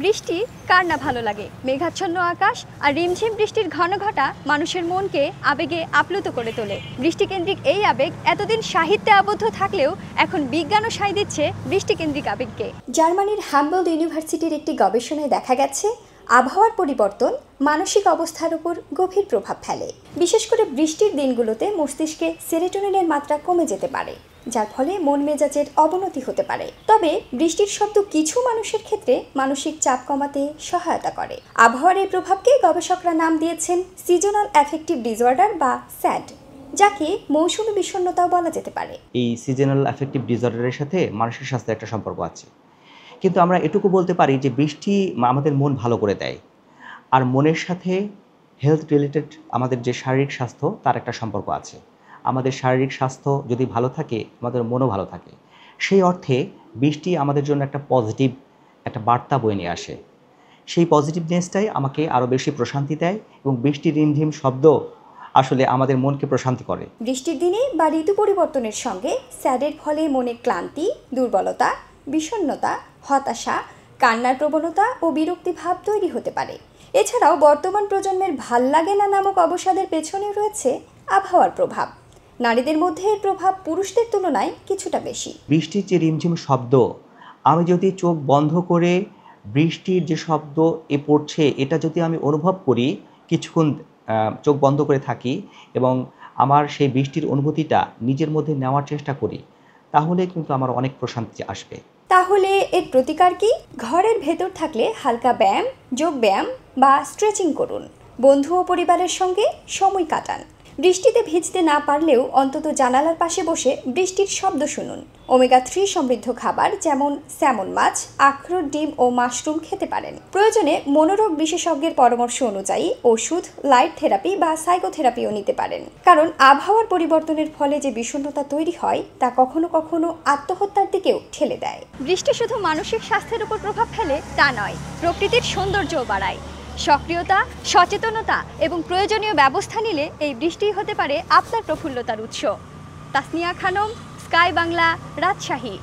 বৃষ্টি কার না ভালো লাগে। মেঘাচ্ছন্ন আকাশ আর রিমঝিম বৃষ্টির ঘন ঘটা মানুষের মনকে আবেগে আপ্লুত করে তোলে। বৃষ্টিকেন্দ্রিক এই আবেগ এতদিন সাহিত্যে আবদ্ধ থাকলেও এখন বিজ্ঞানও সায় দিচ্ছে বৃষ্টিকেন্দ্রিক আবেগকে। জার্মানির হাম্বোল্ড ইউনিভার্সিটির একটি গবেষণায় দেখা গেছে আবহাওয়ার পরিবর্তন মানসিক অবস্থার উপর গভীর প্রভাব ফেলে। বিশেষ করে বৃষ্টির দিনগুলোতে মস্তিষ্কে সেরোটোনিনের মাত্রা কমে যেতে পারে, যার ফলে মন মেজাজের অবনতি হতে পারে। তবে বৃষ্টির শব্দ কিছু মানুষের ক্ষেত্রে মানসিক চাপ কমাতে সহায়তা করে। আবহাওয়ার এই প্রভাবকে গবেষকরা নাম দিয়েছেন সিজনাল অ্যাফেক্টিভ ডিসঅর্ডার বা স্যাড, যাকে মৌসুমী বিষণ্ণতাও বলা যেতে পারে। এই সিজনাল অ্যাফেক্টিভ ডিসঅর্ডারের সাথে মানসিক স্বাস্থ্যের একটা সম্পর্ক আছে, কিন্তু আমরা এটুকু বলতে পারি যে বৃষ্টি আমাদের মন ভালো করে দেয়, আর মনের সাথে হেলথ রিলেটেড আমাদের যে শারীরিক স্বাস্থ্য তার একটা সম্পর্ক আছে। আমাদের শারীরিক স্বাস্থ্য যদি ভালো থাকে, আমাদের মনও ভালো থাকে। সেই অর্থে বৃষ্টি আমাদের জন্য একটা পজিটিভ একটা বার্তা বয়ে নিয়ে আসে। সেই পজিটিভনেসটাই আমাকে আরও বেশি প্রশান্তি দেয়, এবং বৃষ্টির রিমঝিম শব্দ আসলে আমাদের মনকে প্রশান্তি করে। বৃষ্টির দিনে বা ঋতু পরিবর্তনের সঙ্গে স্যাডের ফলে মনে ক্লান্তি, দুর্বলতা, বিষণ্ণতা, হতাশা, কান্নার প্রবণতা ও বিরক্তি ভাব তৈরি হতে পারে। এছাড়াও বর্তমান প্রজন্মের ভাল্লাগে না নামক অবসাদের পেছনেও রয়েছে আবহাওয়ার প্রভাব। নারীদের মধ্যে এর প্রভাব পুরুষদের তুলনায় কিছুটা বেশি। বৃষ্টির যে রিমঝিম শব্দ, আমি যদি চোখ বন্ধ করে বৃষ্টির যে শব্দ পড়ছে এটা যদি আমি অনুভব করি, কিছুক্ষণ চোখ বন্ধ করে থাকি এবং আমার সেই বৃষ্টির অনুভূতিটা নিজের মধ্যে নেওয়ার চেষ্টা করি, তাহলে কিন্তু আমার অনেক প্রশান্তি আসবে। তাহলে এর প্রতিকার কি? ঘরের ভেতর থাকলে হালকা ব্যায়াম, যোগ ব্যায়াম বা স্ট্রেচিং করুন। বন্ধু ও পরিবারের সঙ্গে সময় কাটান। বৃষ্টিতে ভিজতে না পারলেও অন্তত জানালার পাশে বসে বৃষ্টির শব্দ শুনুন। ওমেগা-3 সমৃদ্ধ খাবার যেমন স্যামন মাছ, আখরোট, ডিম ও মাশরুম খেতে পারেন। প্রয়োজনে মনোরোগ বিশেষজ্ঞের পরামর্শ অনুযায়ী ওষুধ, লাইট থেরাপি বা সাইকোথেরাপিও নিতে পারেন। কারণ আবহাওয়ার পরিবর্তনের ফলে যে বিষণ্ণতা তৈরি হয় তা কখনো কখনো আত্মহত্যার দিকেও ঠেলে দেয়। বৃষ্টি শুধু মানসিক স্বাস্থ্যের উপর প্রভাব ফেলে তা নয়, প্রকৃতির সৌন্দর্যও বাড়ায়। সক্রিয়তা, সচেতনতা এবং প্রয়োজনীয় ব্যবস্থা নিলে এই বৃষ্টিই হতে পারে আপনার প্রফুল্লতার উৎস। তাসনিয়া খানম, স্কাই বাংলা, রাজশাহী।